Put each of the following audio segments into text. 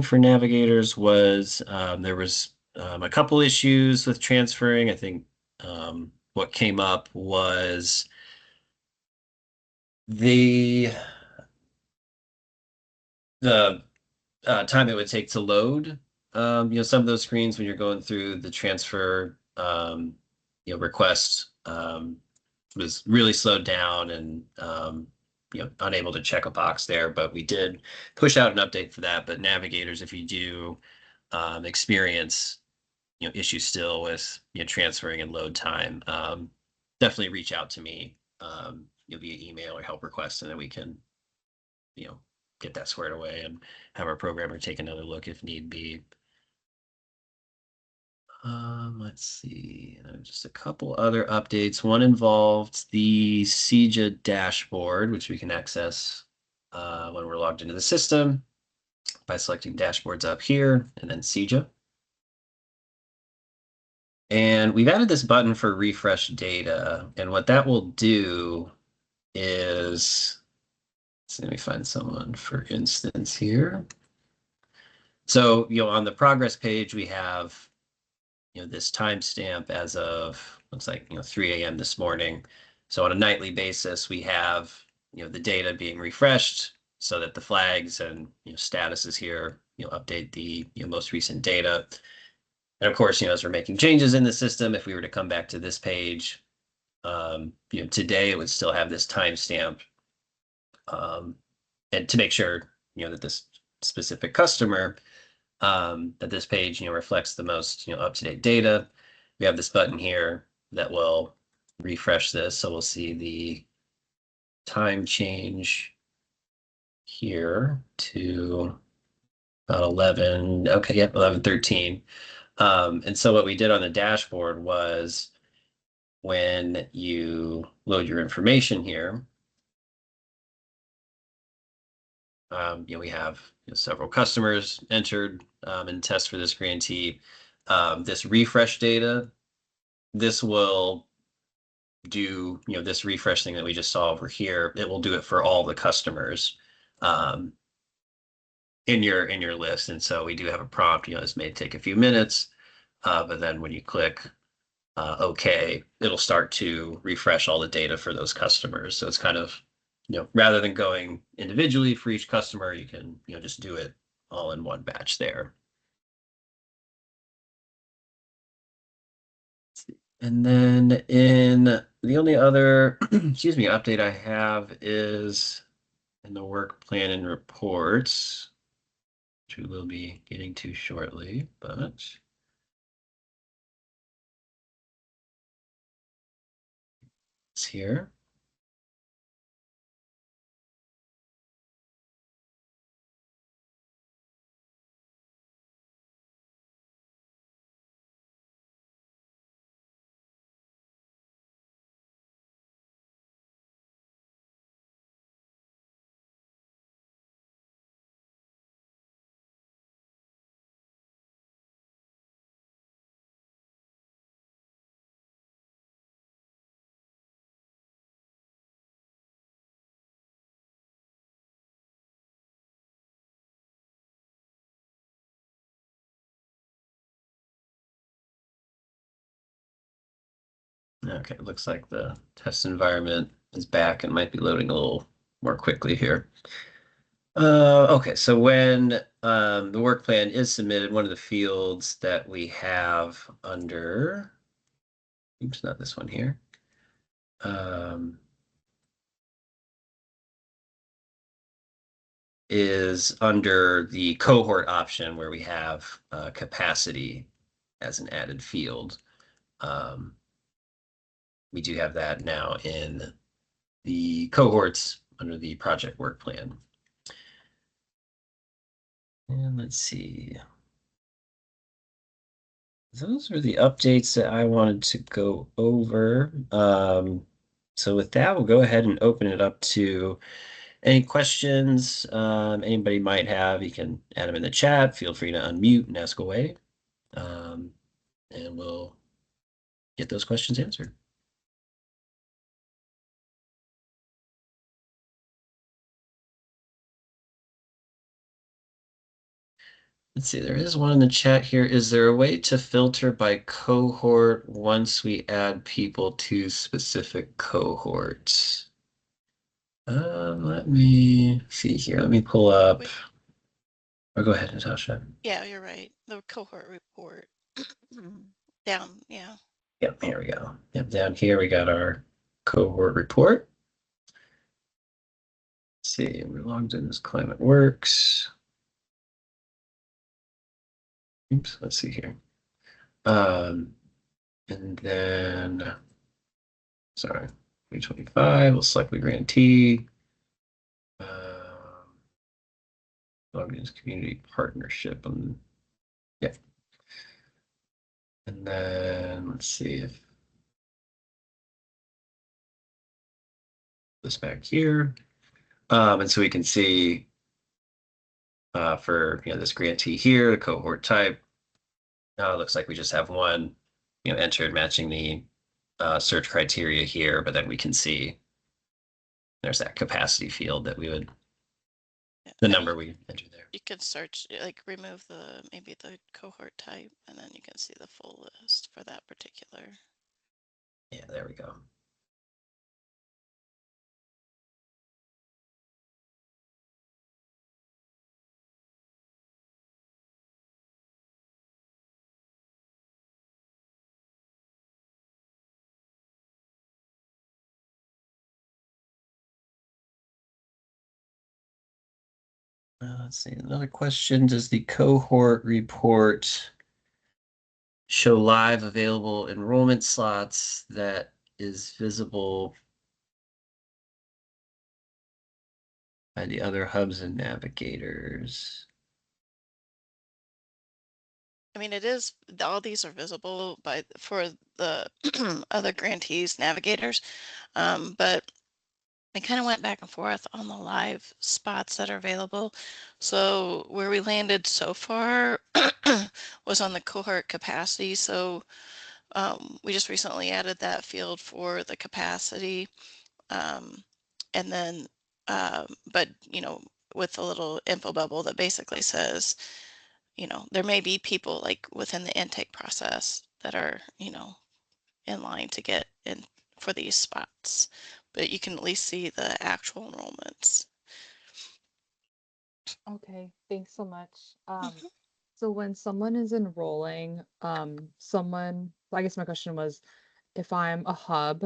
for navigators was there was a couple issues with transferring. I think what came up was the the time it would take to load some of those screens when you're going through the transfer request was really slowed down and unable to check a box there. But we did push out an update for that. But navigators, if you do experience issues still with transferring and load time, definitely reach out to me via email or help request, and then we can you know get that squared away and have our programmer take another look if need be. Let's see. Just a couple other updates. One involved the CEJA dashboard, which we can access when we're logged into the system by selecting dashboards up here and then CEJA. And we've added this button for refresh data. And what that will do is, let me find someone for instance here. So, on the progress page, we have this timestamp as of looks like 3 a.m. this morning. So on a nightly basis, we have the data being refreshed so that the flags and statuses here update the most recent data. And of course, as we're making changes in the system, if we were to come back to this page, today it would still have this timestamp, and to make sure that this specific customer that this page reflects the most up-to-date data. We have this button here that will refresh this, so we'll see the time change here to about 11. Okay, yep, 11:13. And so what we did on the dashboard was when you load your information here, we have several customers entered and test for this grantee. This refresh data, this will do this refresh thing that we just saw over here. It will do it for all the customers um, in your list. And so we do have a prompt. This may take a few minutes, but then when you click OK, it'll start to refresh all the data for those customers. So it's kind of rather than going individually for each customer, you can just do it all in one batch there. And then in the only other, excuse me, update I have is in the work plan and reports, which we will be getting to shortly, but it's here. Okay, it looks like the test environment is back and might be loading a little more quickly here. Okay, so when the work plan is submitted, one of the fields that we have under, oops, not this one here, um, is under the cohort option where we have capacity as an added field. Um, we do have that now in the cohorts under the project work plan. And let's see. Those are the updates that I wanted to go over. So with that, we'll go ahead and open it up to any questions anybody might have. You can add them in the chat. Feel free to unmute and ask away. And we'll get those questions answered. Let's see, there is one in the chat here. Is there a way to filter by cohort once we add people to specific cohorts? Let me see here. Let me pull up. Oh, go ahead, Natasha. Yeah, you're right. The cohort report. Down, yeah. Yep, here we go. Yep, down here we got our cohort report. Let's see, we're logged in as Climate Works. Oops, let's see here. And then, sorry, 2025, we'll select the grantee. Logged in as community partnership. Yeah. And then let's see if this back here. And so we can see for this grantee here, the cohort type. Looks like we just have one entered matching the search criteria here, but then we can see there's that capacity field that we would the number we entered there. You can search, like remove maybe the cohort type, and then you can see the full list for that particular. Yeah, there we go. Let's see, another question. Does the cohort report show live available enrollment slots that is visible by the other hubs and navigators? I mean, it is, all these are visible for the other grantees navigators, but I kind of went back and forth on the live spots that are available. So where we landed so far was on the cohort capacity. So we just recently added that field for the capacity. And then, but, with a little info bubble that basically says, there may be people like within the intake process that are, in line to get in for these spots, but you can at least see the actual enrollments. Okay, thanks so much. Mhm. So when someone is enrolling, I guess my question was, if I'm a hub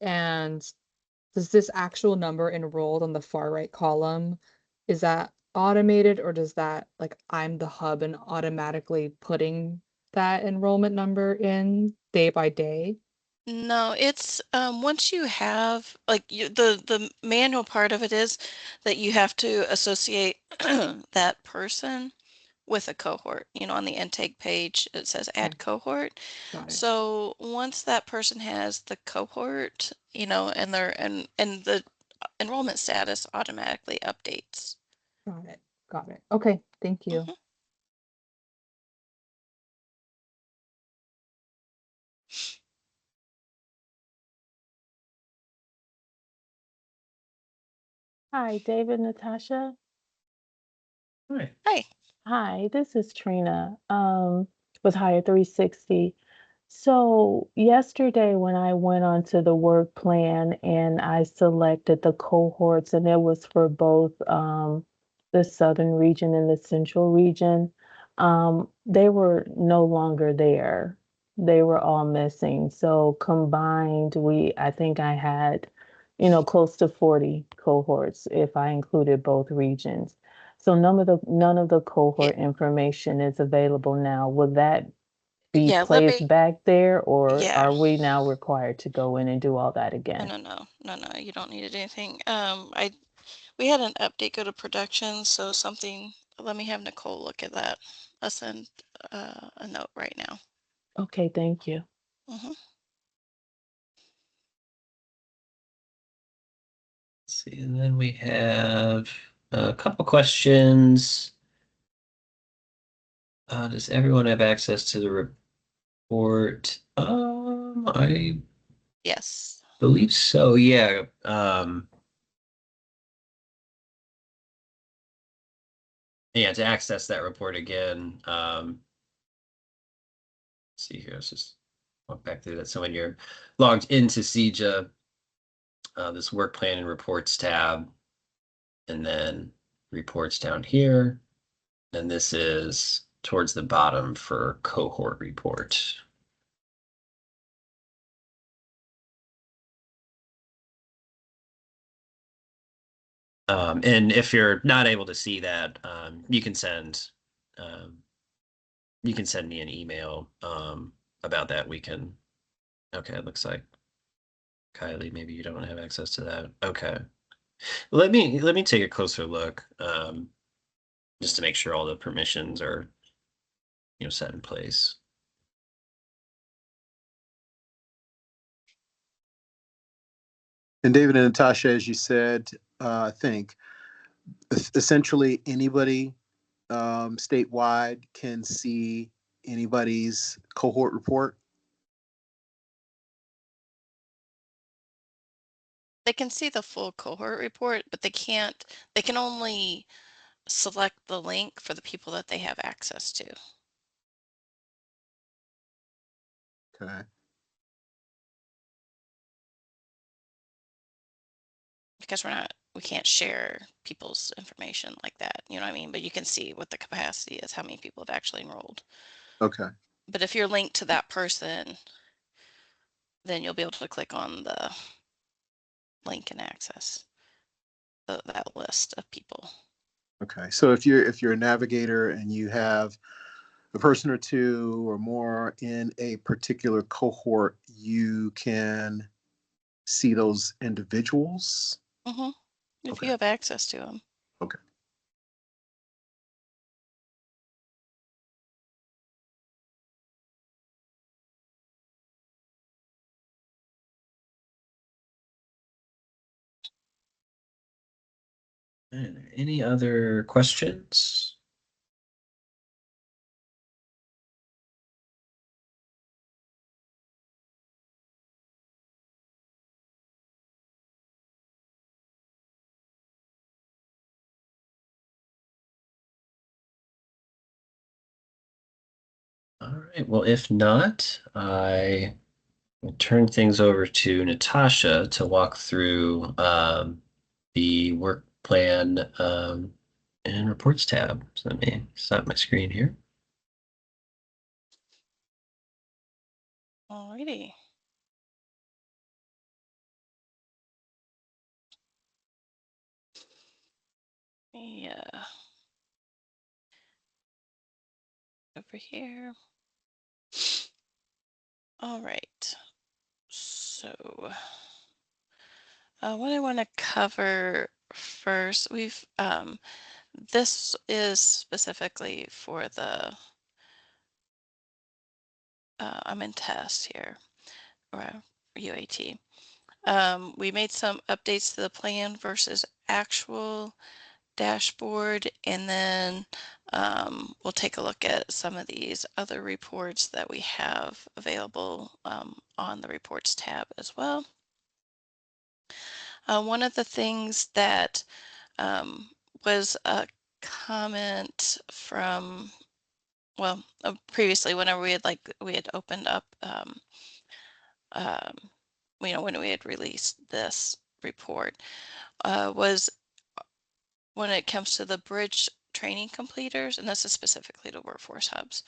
and does this actual number enrolled on the far right column, is that automated or does that like I'm the hub and automatically putting that enrollment number in day by day? No, it's once you have like the manual part of it is that you have to associate that person with a cohort. On the intake page it says Okay, add cohort. got it. So once that person has the cohort, and the enrollment status automatically updates. Got it. Got it. Okay, thank you. Mhm. Hi, David, Natasha. Right. Hi. Hi, this is Trina with Hire 360. So, yesterday when I went onto the work plan and I selected the cohorts, and it was for both the southern region and the central region, they were no longer there. They were all missing. So, combined, I think I had, close to 40 cohorts if I included both regions. So none of the Yeah, cohort information is available now. Will that be yeah, let placed me back there, or yeah. are we now required to go in and do all that No, again? no, no, no, no, you don't need anything. We had an update go to production, so let me have Nicole look at that. I'll send a note right now. Okay, thank you. Mhm. Let's see, and then we have a couple questions. Does everyone have access to the report? I Yes. believe so. Yeah. yeah, to access that report again, see here, let's just walk back through that. So when you're logged into CEJA, this work plan and reports tab, and then reports down here. And this is towards the bottom for cohort report. And if you're not able to see that, you can send me an email about that. We can. Okay, it looks like Kylie, maybe you don't have access to that. Okay, let me take a closer look, just to make sure all the permissions are, set in place. And David and Natasha, as you said, I think essentially anybody statewide can see anybody's cohort report. They can see the full cohort report, but they can only select the link for the people that they have access to. Okay. Because we can't share people's information like that, you know what I mean? But you can see what the capacity is, how many people have actually enrolled. Okay. But if you're linked to that person, then you'll be able to click on the link and access that list of people. Okay. So if you're a navigator and you have a person or two or more in a particular cohort, you can see those individuals. Mm-hmm. If Okay. you have access to them. Okay. Any other questions? All right. Well, if not, I will turn things over to Natasha to walk through the work plan and reports tab. So let me stop my screen here. Alrighty. Yeah. Over here. All right. So what I want to cover first, this is specifically for the I'm in test here, or UAT. We made some updates to the plan versus actual dashboard, and then we'll take a look at some of these other reports that we have available on the reports tab as well. One of the things that was a comment from, well, previously whenever we had opened up when we had released this report, was when it comes to the bridge training completers, and this is specifically to workforce hubs,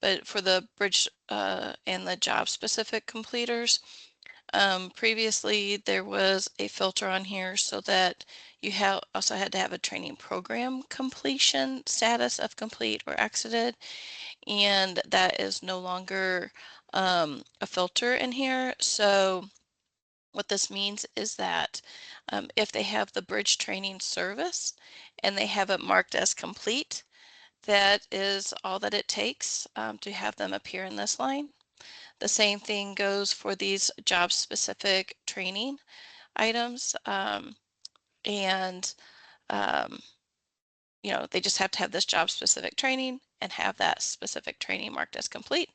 but for the bridge and the job specific completers, previously there was a filter on here so that you also had to have a training program completion status of complete or exited, and that is no longer a filter in here. So what this means is that if they have the bridge training service and they have it marked as complete, that is all that it takes to have them appear in this line. The same thing goes for these job specific training items. And they just have to have this job specific training and have that specific training marked as complete,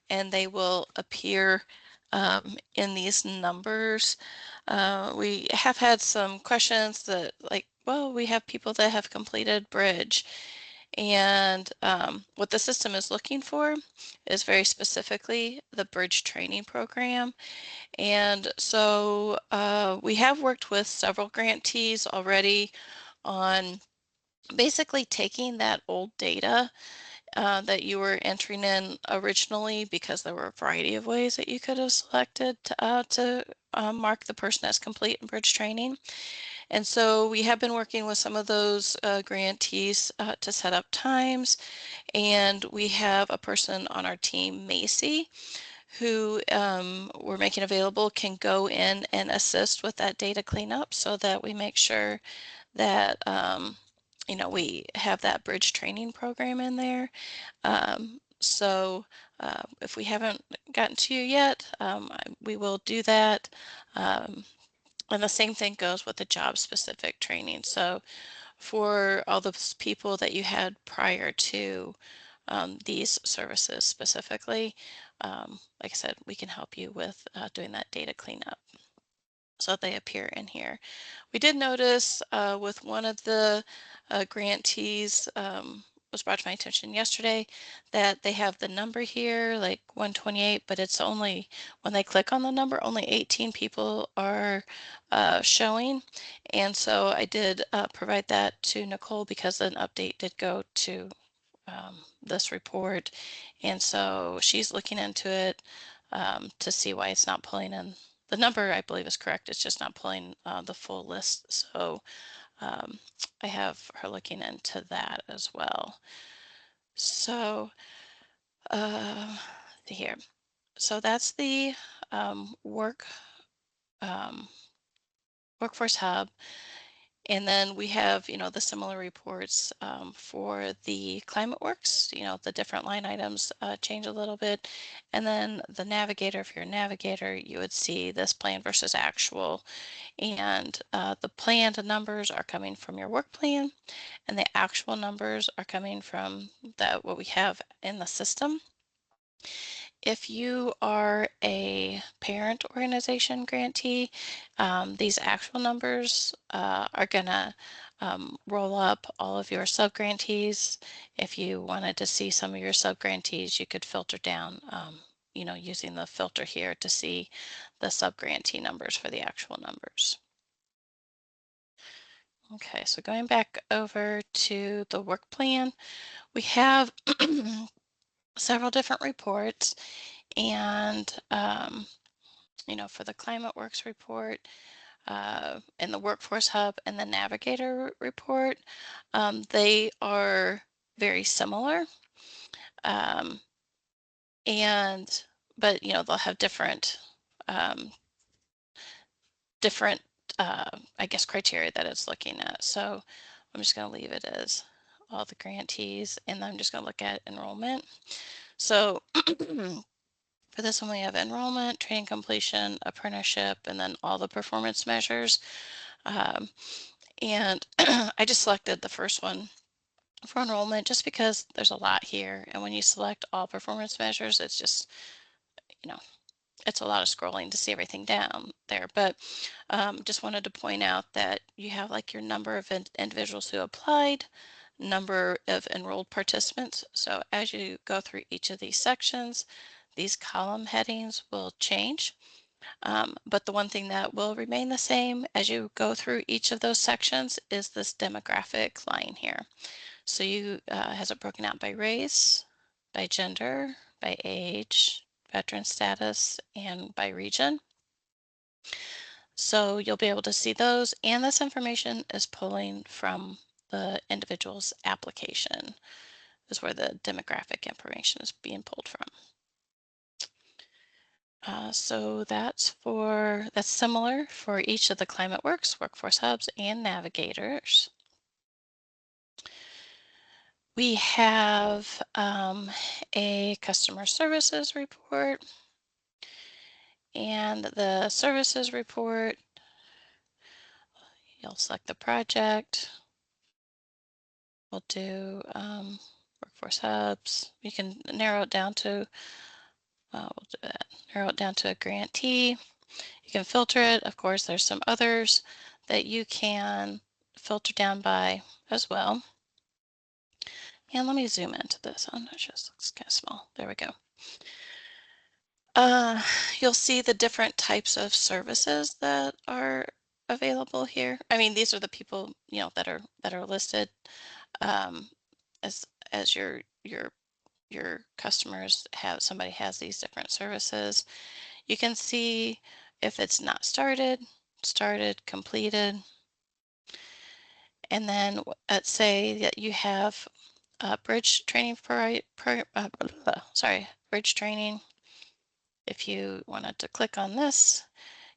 and they will appear in these numbers. We have had some questions that well, we have people that have completed bridge, And what the system is looking for is very specifically the bridge training program. And so we have worked with several grantees already on basically taking that old data that you were entering in originally, because there were a variety of ways that you could have selected to mark the person as complete in bridge training. And so we have been working with some of those grantees to set up times. And we have a person on our team, Macy, who we're making available, can go in and assist with that data cleanup so that we make sure that you know, we have that bridge training program in there. So if we haven't gotten to you yet, we will do that. And the same thing goes with the job specific training. So for all those people that you had prior to these services specifically, like I said, we can help you with doing that data cleanup so they appear in here. We did notice with one of the grantees, was brought to my attention yesterday, that they have the number here, like 128, but it's only, when they click on the number, only 18 people are showing. And so I did provide that to Nicole because an update did go to this report. And so she's looking into it to see why it's not pulling in. The number, I believe, is correct. It's just not pulling the full list. So I have her looking into that as well. So here. So that's the Workforce Hub. And then we have, you know, the similar reports for the Climate Works, you know, the different line items change a little bit. And then the Navigator, if you're a navigator, you would see this plan versus actual. And the planned numbers are coming from your work plan, and the actual numbers are coming from what we have in the system. If you are a parent organization grantee, these actual numbers are going to roll up all of your subgrantees. If you wanted to see some of your subgrantees, you could filter down, you know, using the filter here to see the subgrantee numbers for the actual numbers. Okay, so going back over to the work plan, we have several different reports. And, you know, for the Climate Works report, and the Workforce Hub and the Navigator report, they are very similar. But, you know, they'll have different, I guess, criteria that it's looking at. So I'm just going to leave it as all the grantees, and I'm just going to look at enrollment. So for this one, we have enrollment, training completion, apprenticeship, and then all the performance measures. And I just selected the first one for enrollment just because there's a lot here. And when you select all performance measures, it's just, you know, it's a lot of scrolling to see everything down there. But just wanted to point out that you have like your number of individuals who applied, number of enrolled participants. So as you go through each of these sections, these column headings will change. But the one thing that will remain the same as you go through each of those sections is this demographic line here. So you has it broken out by race, by gender, by age, veteran status, and by region. So you'll be able to see those, and this information is pulling from the individual's application, is where the demographic information is being pulled from. So that's similar for each of the Climate Works, Workforce Hubs, and Navigators. We have a customer services report, and the services report, you'll select the project. We'll do Workforce Hubs. You can narrow it down to, we'll do that, narrow it down to a grantee. You can filter it. Of course, there's some others that you can filter down by as well. And let me zoom into this one. It just looks kind of small. There we go. You'll see the different types of services that are available here. I mean, these are the people, you know, that are listed um, as your customers have. Somebody has these different services. You can see if it's not started, completed, and then let's say that you have bridge training bridge training. If you wanted to click on this,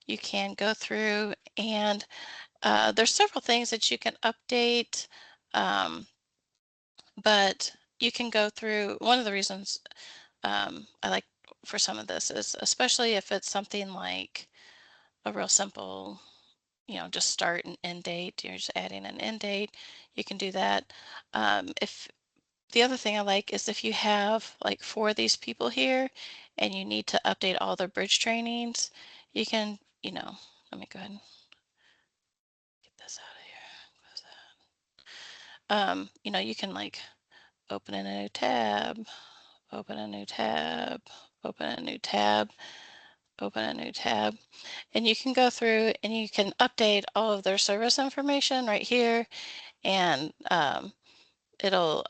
you can go through and there's several things that you can update, but you can go through. One of the reasons I like for some of this is, especially if it's something like a real simple, you know, just start and end date, you're just adding an end date, you can do that. If the other thing I like is if you have like 4 of these people here and you need to update all their bridge trainings, you can, you know, let me go ahead and get this out of here. Close that. You know, you can like open a new tab, open a new tab, open a new tab, open a new tab, and you can go through and you can update all of their service information right here, and it'll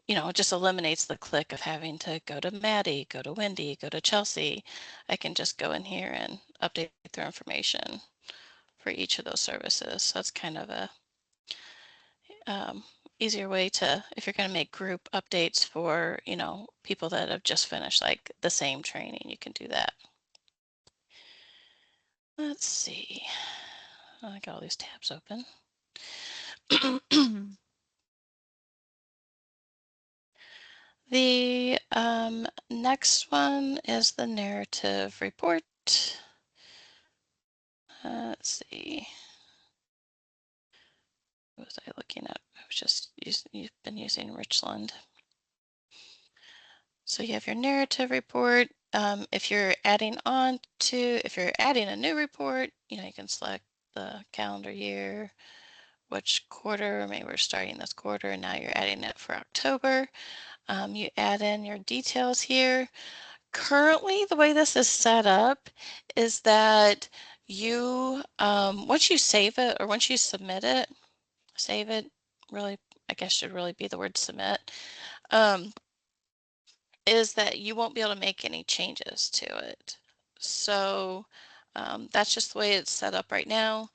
you know, it just eliminates the click of having to go to Maddie, go to Wendy, go to Chelsea. I can just go in here and update their information for each of those services. So it's kind of a easier way to, if you're going to make group updates for, you know, people that have just finished like the same training, you can do that. Let's see. I got all these tabs open. The next one is the narrative report. Let's see. What was I looking at? I was just you've been using Richland. So you have your narrative report. If you're adding a new report, you know, you can select the calendar year, which quarter, maybe we're starting this quarter and now you're adding it for October. You add in your details here. Currently, the way this is set up is that you, once you save it or once you submit it, save it, really, I guess should really be the word submit, is that you won't be able to make any changes to it. So that's just the way it's set up right now.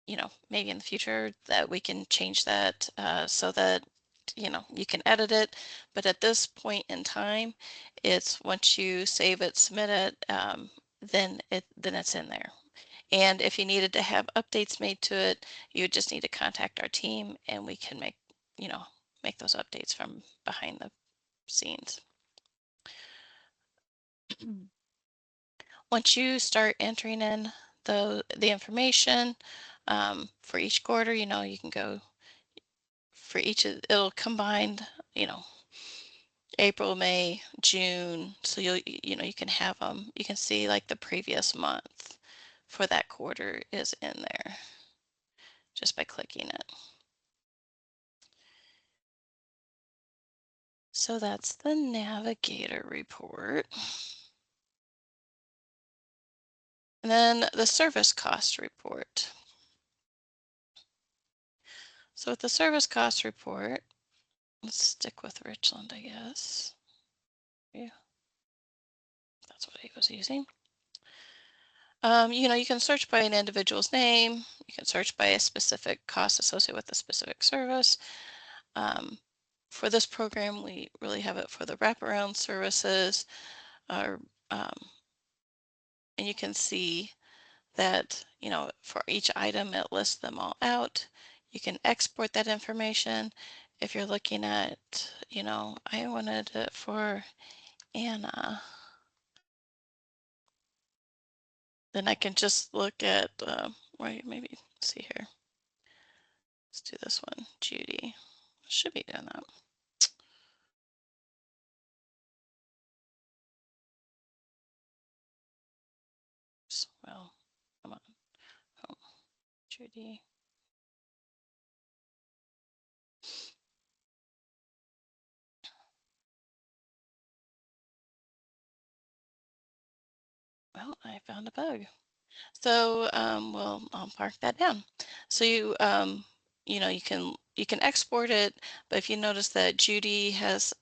You know, maybe in the future that we can change that so that, you know, you can edit it. But at this point in time, it's once you save it, submit it, then it's in there. And if you needed to have updates made to it, you would just need to contact our team and we can make, you know, make those updates from behind the scenes. Once you start entering in the information for each quarter, you know, you can go for each of, it'll combine, you know, April, May, June. So you know, you can have them, you can see like the previous month for that quarter is in there just by clicking it. So that's the navigator report. And then the service cost report. So with the service cost report, let's stick with Richland, I guess. Yeah, that's what he was using. You know, you can search by an individual's name. You can search by a specific cost associated with a specific service. For this program, we really have it for the wraparound services. And you can see that, you know, for each item, it lists them all out. You can export that information. If you're looking at, you know, I wanted it for Anna, then I can just look at, wait, maybe see here. Let's do this one, Judy. Should be doing that. Well, come on, home, Judy. well, I found a bug. So, well, I'll mark that down. So you know, you can export it, but if you notice that Judy has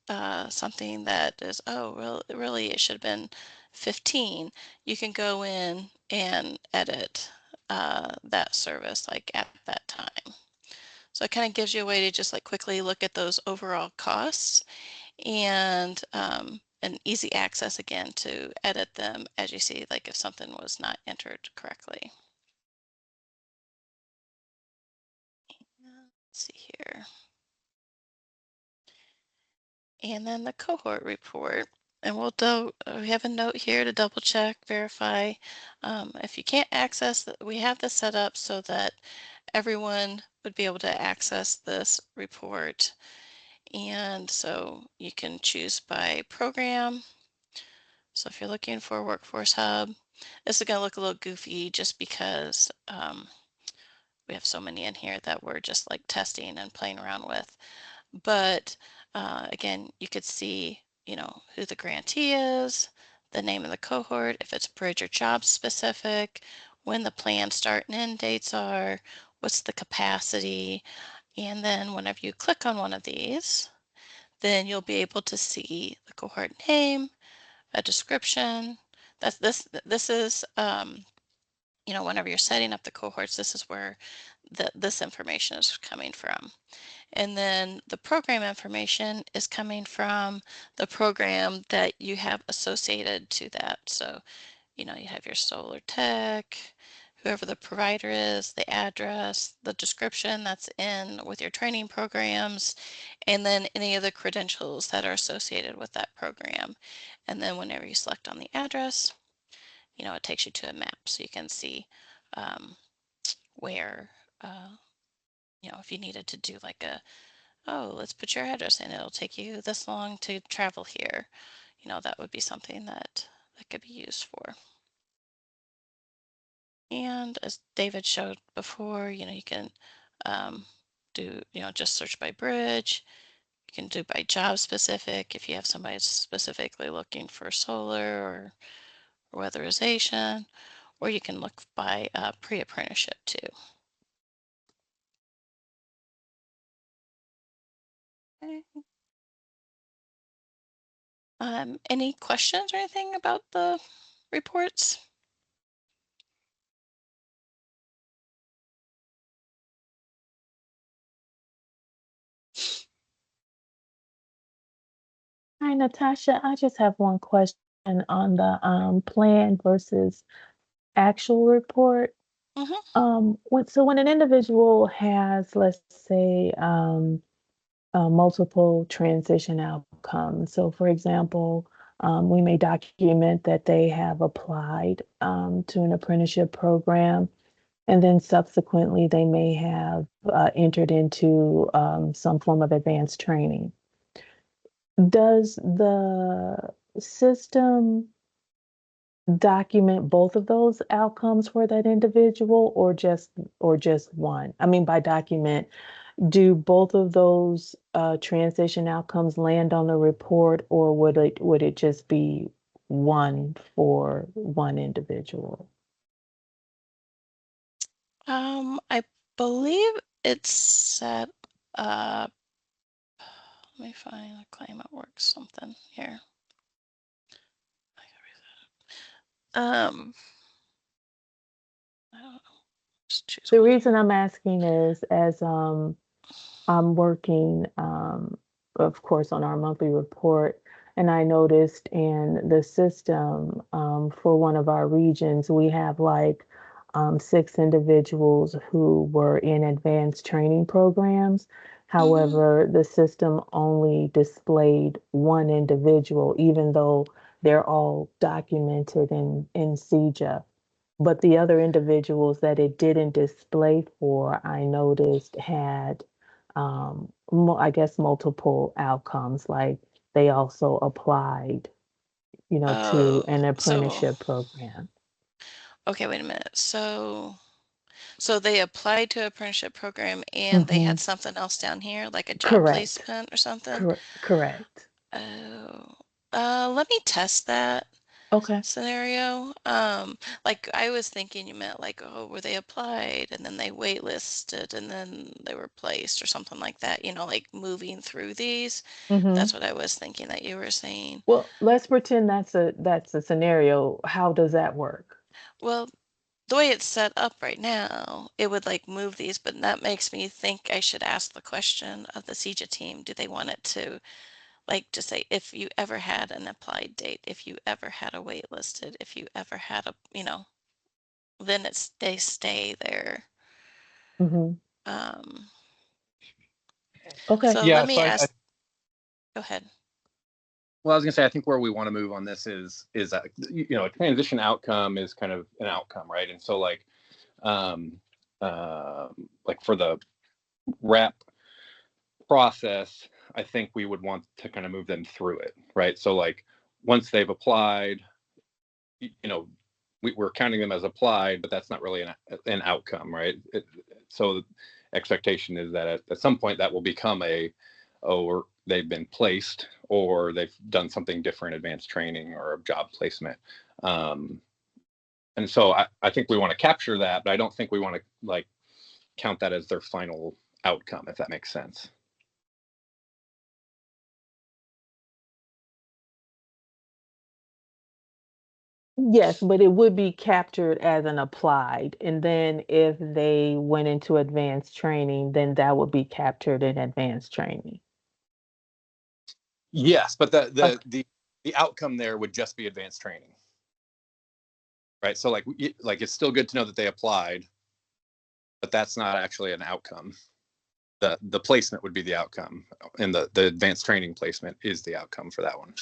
something that is, oh, really, it should have been 15, you can go in and edit that service like at that time. So it kind of gives you a way to just like quickly look at those overall costs and easy access again to edit them as you see, like if something was not entered correctly. Let's see here. And then the cohort report. And we have a note here to double check, verify. If you can't access, we have this set up so that everyone would be able to access this report. And so you can choose by program. So if you're looking for a Workforce Hub, this is going to look a little goofy just because we have so many in here that we're just like testing and playing around with. But again, you could see, you know, who the grantee is, the name of the cohort, if it's bridge or job specific, when the plan start and end dates are, what's the capacity. And then whenever you click on one of these, then you'll be able to see the cohort name, a description. This is you know, whenever you're setting up the cohorts, this is where this information is coming from. And then the program information is coming from the program that you have associated to that. So, you know, you have your solar tech, whoever the provider is, the address, the description that's in with your training programs, and then any of the credentials that are associated with that program. And then whenever you select on the address, you know, it takes you to a map so you can see where, you know, if you needed to do like a, oh, let's put your address in, it'll take you this long to travel here. You know, that would be something that could be used for. And as David showed before, you know, you can do, you know, just search by bridge. You can do by job specific if you have somebody specifically looking for solar or weatherization, or you can look by pre-apprenticeship too. Okay. Any questions or anything about the reports? Hi, Natasha. I just have one question on the plan versus actual report. Mm-hmm. When an individual has, let's say, multiple transition outcomes. So, for example, we may document that they have applied to an apprenticeship program, and then subsequently they may have entered into some form of advanced training. Does the system document both of those outcomes for that individual or just one? I mean, by document, do both of those transition outcomes land on the report, or would it just be one for one individual? I believe it's set up. Let me find the claim it works something here. Um, I don't know. Just choose The one. reason I'm asking is as I'm working, of course, on our monthly report, and I noticed in the system for one of our regions, we have like 6 individuals who were in advanced training programs. Mm-hmm. However, the system only displayed one individual, even though they're all documented in CEJA. But the other individuals that it didn't display for, I noticed had, I guess, multiple outcomes. Like they also applied, to Oh, an so apprenticeship program. okay, wait a minute. So they applied to apprenticeship program and they Hmm. had something else down here, like a job Correct. placement or something. Correct. Oh, let me test that. Okay. scenario. Like I was thinking you meant like, oh, were they applied and then they waitlisted and then they were placed or something like that, like moving through these. Mm-hmm. That's what I was thinking that you were saying. Well, let's pretend that's a scenario. How does that work? Well, the way it's set up right now, it would like move these, but that makes me think I should ask the question of the CEJA team. Do they want it to like just say if you ever had an applied date, if you ever had a waitlisted, if you ever had a, then they stay there. Mm-hmm. Um, Okay. so let Yeah, me so ask, go ahead. well, I was gonna say, I think where we want to move on this is that, a transition outcome is kind of an outcome, right? And so um, like for the wrap process, I think we would want to kind of move them through it, right? So like once they've applied, we're counting them as applied, but that's not really an outcome, right? So the expectation is that at some point that will become or they've been placed or they've done something different, advanced training or a job placement. And so I think we want to capture that, but I don't think we want to like count that as their final outcome, if that makes sense. Yes, but it would be captured as an applied. And then if they went into advanced training, then that would be captured in advanced training. Yes, but the Okay. the the outcome there would just be advanced training, right? So like it's still good to know that they applied, but that's not actually an outcome. The placement would be the outcome, and the advanced training placement is the outcome for that one.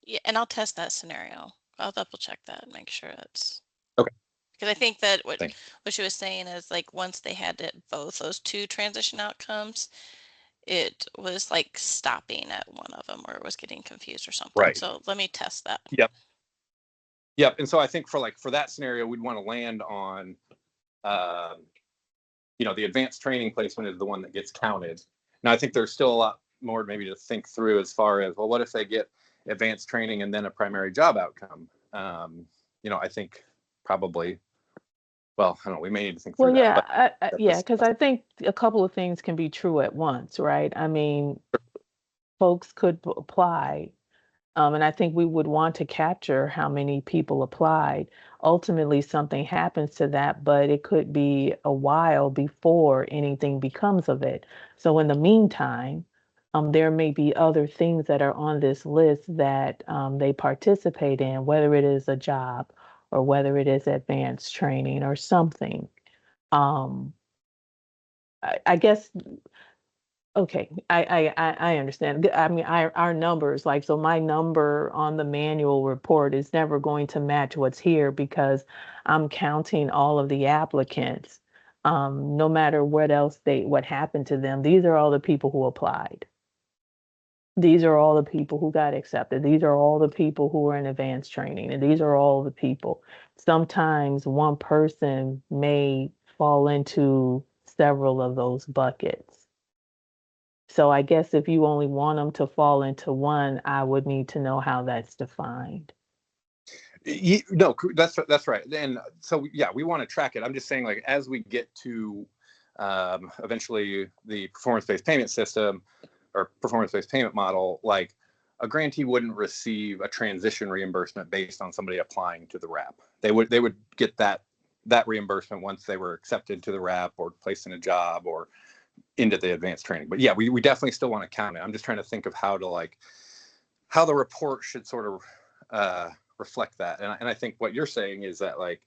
Yeah, and I'll test that scenario. I'll double check that and make sure it's Okay, because I think that what thank you. what she was saying is like once they had both those two transition outcomes, it was like stopping at one of them or it was getting confused or something. Right. So let me test that. Yep. And so I think for that scenario, we'd want to land on, the advanced training placement is the one that gets counted. Now, I think there's still a lot more maybe to think through as far as, well, what if they get advanced training and then a primary job outcome? I think probably, well, I don't know, we may need to think Well, through that, but yeah, because I think a couple of things can be true at once, right? I mean, folks could apply. And I think we would want to capture how many people applied. Ultimately, something happens to that, but it could be a while before anything becomes of it. So, in the meantime, there may be other things that are on this list that they participate in, whether it is a job or whether it is advanced training or something. Um, I guess. Okay, I understand. I mean, our numbers, like, so my number on the manual report is never going to match what's here because I'm counting all of the applicants. No matter what happened to them, these are all the people who applied. These are all the people who got accepted. These are all the people who were in advanced training, and these are all the people. Sometimes one person may fall into several of those buckets. So I guess if you only want them to fall into one, I would need to know how that's defined. no, that's right. And so yeah, we want to track it. I'm just saying, like, as we get to eventually the performance-based payment system or performance-based payment model, like a grantee wouldn't receive a transition reimbursement based on somebody applying to the RAP. They would get that reimbursement once they were accepted to the RAP or placed in a job or into the advanced training. But yeah, we definitely still want to count it. I'm just trying to think of how the report should sort of reflect that. And I think what you're saying is that, like,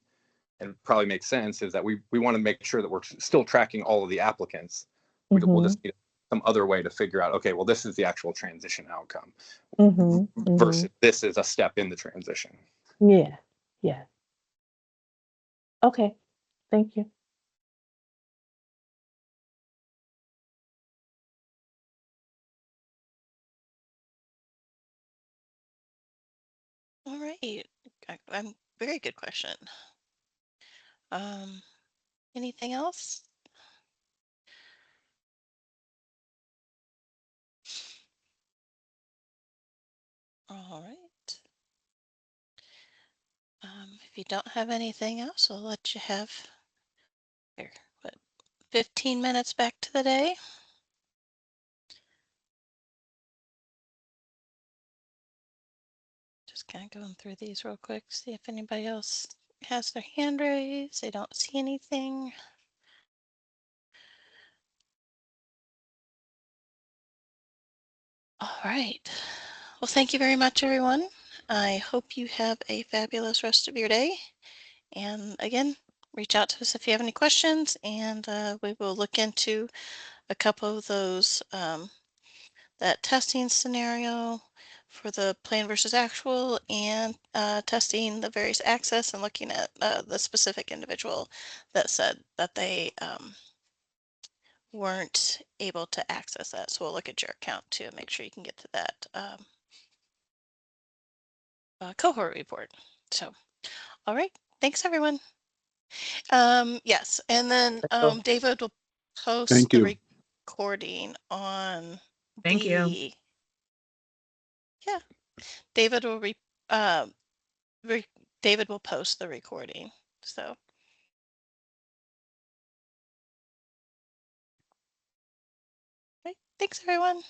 and probably makes sense, is that we want to make sure that we're still tracking all of the applicants. We'll Mm-hmm. just need some other way to figure out, okay, well, this is the actual transition outcome Mm-hmm. Mm-hmm. versus this is a step in the transition. Yeah. Yeah. Okay. Thank you. All right. I'm very good question. Um, anything else? All right. If you don't have anything else, I'll let you have here, what, 15 minutes back to the day. Just kind of going through these real quick, see if anybody else has their hand raised. They don't see anything. All right. Well, thank you very much, everyone. I hope you have a fabulous rest of your day. And again, reach out to us if you have any questions, and we will look into a couple of those, that testing scenario for the plan versus actual, and testing the various access and looking at the specific individual that said that they weren't able to access that. So we'll look at your account to make sure you can get to that cohort report. So, all right. Thanks, everyone. Yes, and then David will post Thank the you. recording on Thank you. yeah. David will uh, David will post the recording. So, okay. Thanks, everyone.